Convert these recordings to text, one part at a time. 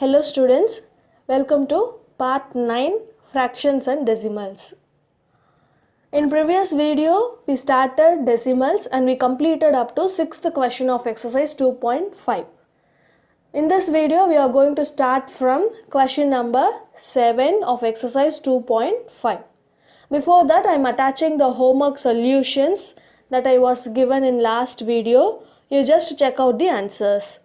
Hello students, welcome to part 9 fractions and decimals. In previous video we started decimals and we completed up to 6th question of exercise 2.5. In this video we are going to start from question number 7 of exercise 2.5. Before that I am attaching the homework solutions that I was given in last video. You just check out the answers.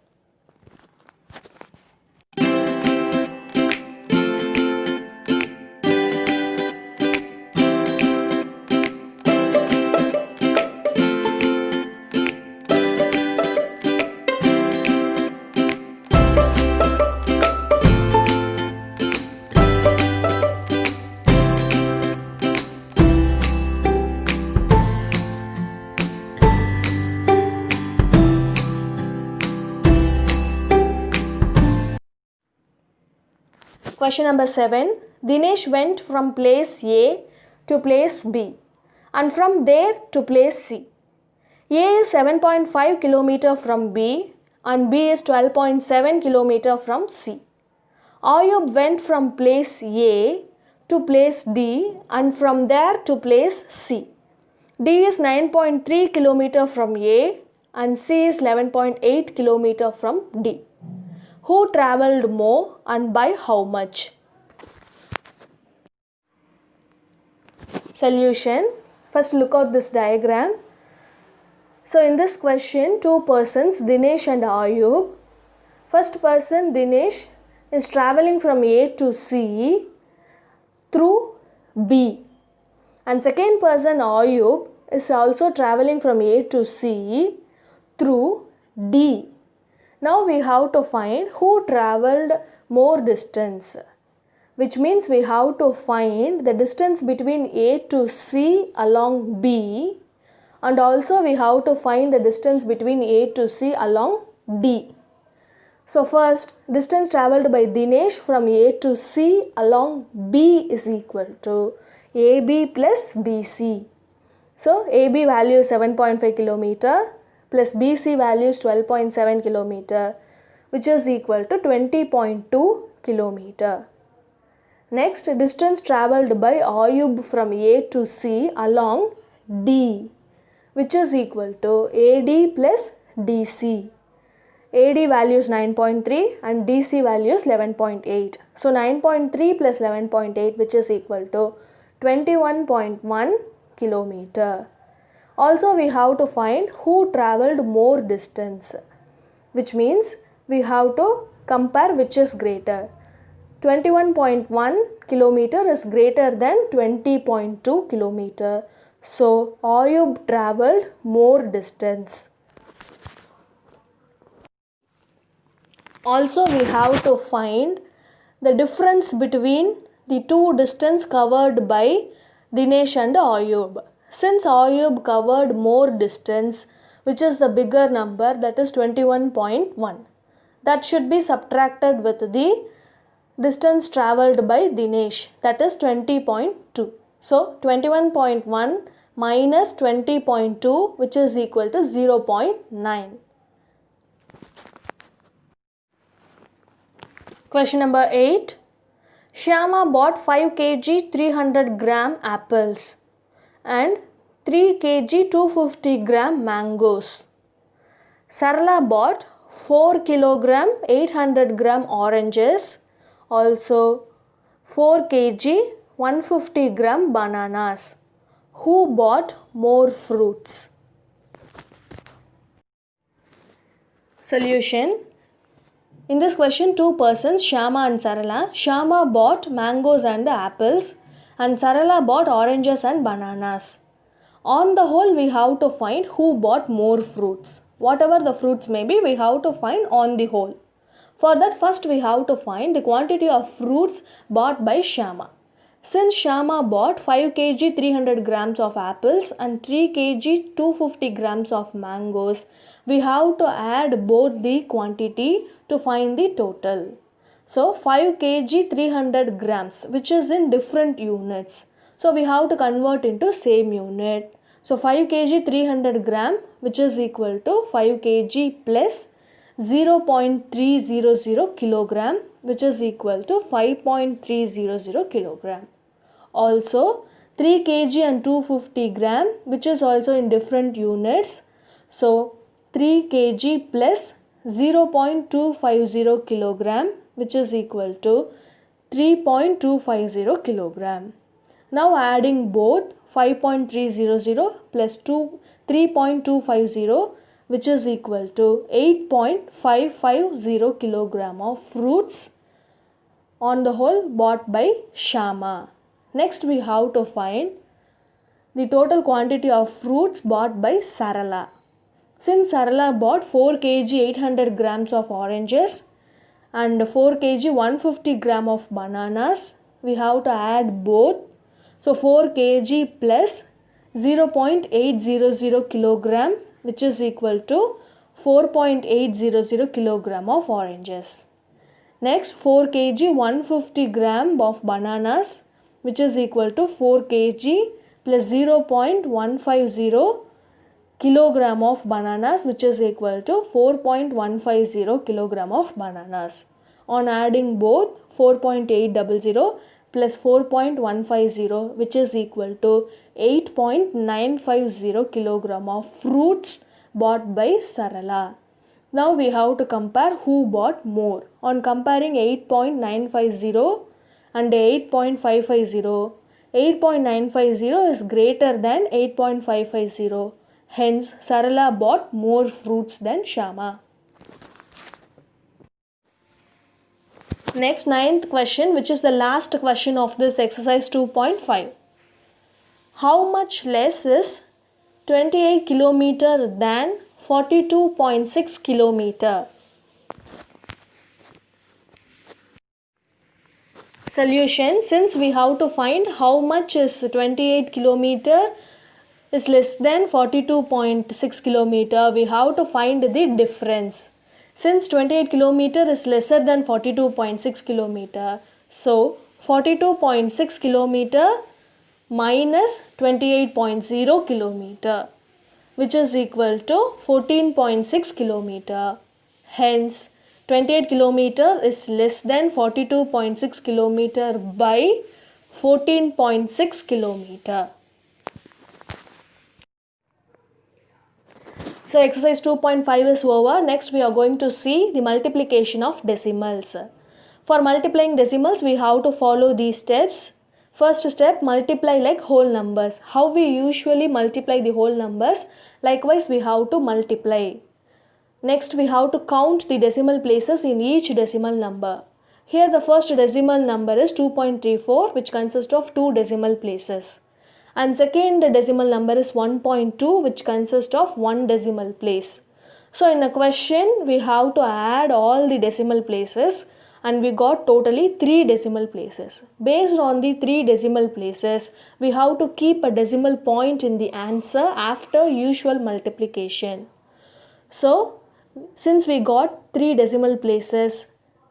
Question number 7. Dinesh went from place A to place B and from there to place C. A is 7.5 km from B and B is 12.7 km from C. Ayub went from place A to place D and from there to place C. D is 9.3 km from A and C is 11.8 km from D. Who travelled more and by how much? Solution. First look at this diagram. So in this question, two persons, Dinesh and Ayub. First person, Dinesh, is travelling from A to C through B. And second person, Ayub, is also travelling from A to C through D. Now we have to find who travelled more distance, which means we have to find the distance between A to C along B, and also we have to find the distance between A to C along D. So first, distance travelled by Dinesh from A to C along B is equal to AB plus BC. So AB value is 7.5 km plus BC value is 12.7 km, which is equal to 20.2 km. Next, distance travelled by Ayub from A to C along D, which is equal to AD plus DC. AD value is 9.3 and DC value is 11.8. So 9.3 plus 11.8, which is equal to 21.1 km. Also we have to find who travelled more distance, which means we have to compare which is greater. 21.1 km is greater than 20.2 km. So Ayub travelled more distance. Also we have to find the difference between the two distance covered by Dinesh and Ayub. Since Ayub covered more distance, which is the bigger number, that is 21.1, that should be subtracted with the distance travelled by Dinesh, that is 20.2. So 21.1 minus 20.2, which is equal to 0.9. Question number 8. Shyama bought 5 kg 300 gram apples and 3 kg 250 gram mangoes. Sarala bought 4 kg 800 gram oranges, also 4 kg 150 gram bananas. Who bought more fruits? Solution. In this question, two persons, Shyama and Sarala. Shyama bought mangoes and apples and Sarala bought oranges and bananas. On the whole, we have to find who bought more fruits. Whatever the fruits may be, we have to find on the whole. For that, first we have to find the quantity of fruits bought by Shyama. Since Shyama bought 5 kg 300 grams of apples and 3 kg 250 grams of mangoes, we have to add both the quantity to find the total. So 5 kg 300 grams, which is in different units. So we have to convert into same unit. So 5 kg 300 gram, which is equal to 5 kg plus 0.300 kilogram, which is equal to 5.300 kilogram. Also 3 kg and 250 gram, which is also in different units. So 3 kg plus 0.250 kilogram, which is equal to 3.250 kilogram. Now adding both 5.300 plus 3.250, which is equal to 8.550 kilogram of fruits on the whole bought by Shama. Next we have to find the total quantity of fruits bought by Sarala. Since Sarala bought 4 kg 800 grams of oranges and 4 kg 150 gram of bananas, we have to add both. So 4 kg plus 0.800 kilogram, which is equal to 4.800 kilogram of oranges. Next 4 kg 150 gram of bananas, which is equal to 4 kg plus 0.150 kilogram of bananas, which is equal to 4.150 kilogram of bananas. On adding both 4.800 plus 4.150, which is equal to 8.950 kilogram of fruits bought by Sarala. Now we have to compare who bought more. On comparing 8.950 and 8.550, 8.950 is greater than 8.550. Hence, Sarala bought more fruits than Shama. Next, 9th question, which is the last question of this exercise 2.5. How much less is 28 kilometer than 42.6 kilometer? Solution: since we have to find how much is 28 kilometer is less than 42.6 kilometer, we have to find the difference. Since 28 kilometer is lesser than 42.6 kilometer, so 42.6 kilometer minus 28.0 kilometer, which is equal to 14.6 kilometer. Hence, 28 kilometer is less than 42.6 kilometer by 14.6 kilometer. So exercise 2.5 is over. Next we are going to see the multiplication of decimals. For multiplying decimals, we have to follow these steps. First step, multiply like whole numbers. How we usually multiply the whole numbers, likewise we have to multiply. Next we have to count the decimal places in each decimal number. Here the first decimal number is 2.34, which consists of 2 decimal places. And second decimal number is 1.2, which consists of 1 decimal place. So in a question, we have to add all the decimal places and we got totally 3 decimal places. Based on the 3 decimal places, we have to keep a decimal point in the answer after usual multiplication. So since we got 3 decimal places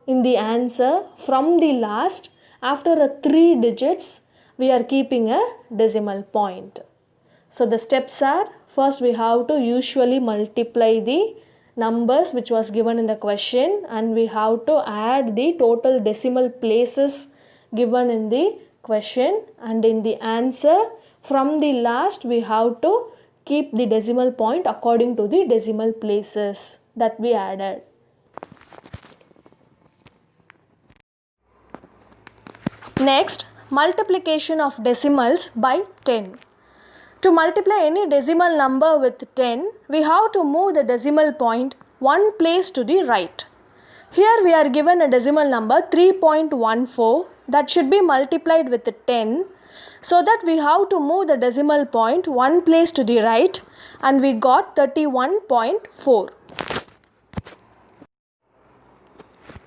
in the answer from the last, after a 3 digits, we are keeping a decimal point. So the steps are, first we have to usually multiply the numbers which was given in the question and we have to add the total decimal places given in the question, and in the answer from the last we have to keep the decimal point according to the decimal places that we added. Next, multiplication of decimals by 10. To multiply any decimal number with 10, we have to move the decimal point 1 place to the right. Here we are given a decimal number 3.14 that should be multiplied with 10. So that we have to move the decimal point 1 place to the right and we got 31.4.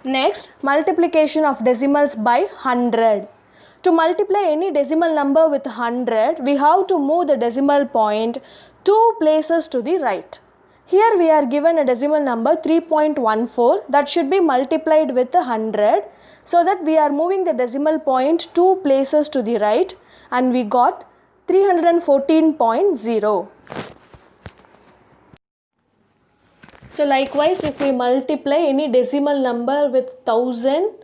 Next, multiplication of decimals by 100. To multiply any decimal number with 100, we have to move the decimal point 2 places to the right. Here we are given a decimal number 3.14 that should be multiplied with 100, so that we are moving the decimal point 2 places to the right and we got 314.0. So likewise, if we multiply any decimal number with 1000,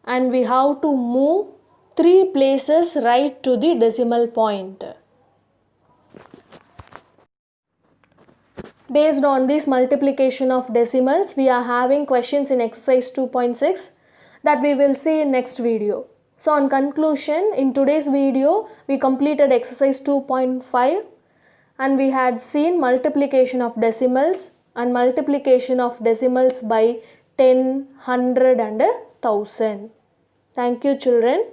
and we have to move 3 places right to the decimal point. Based on this multiplication of decimals, we are having questions in exercise 2.6 that we will see in next video. So on conclusion, in today's video, we completed exercise 2.5 and we had seen multiplication of decimals and multiplication of decimals by 10, 100 and 1000. Thank you children.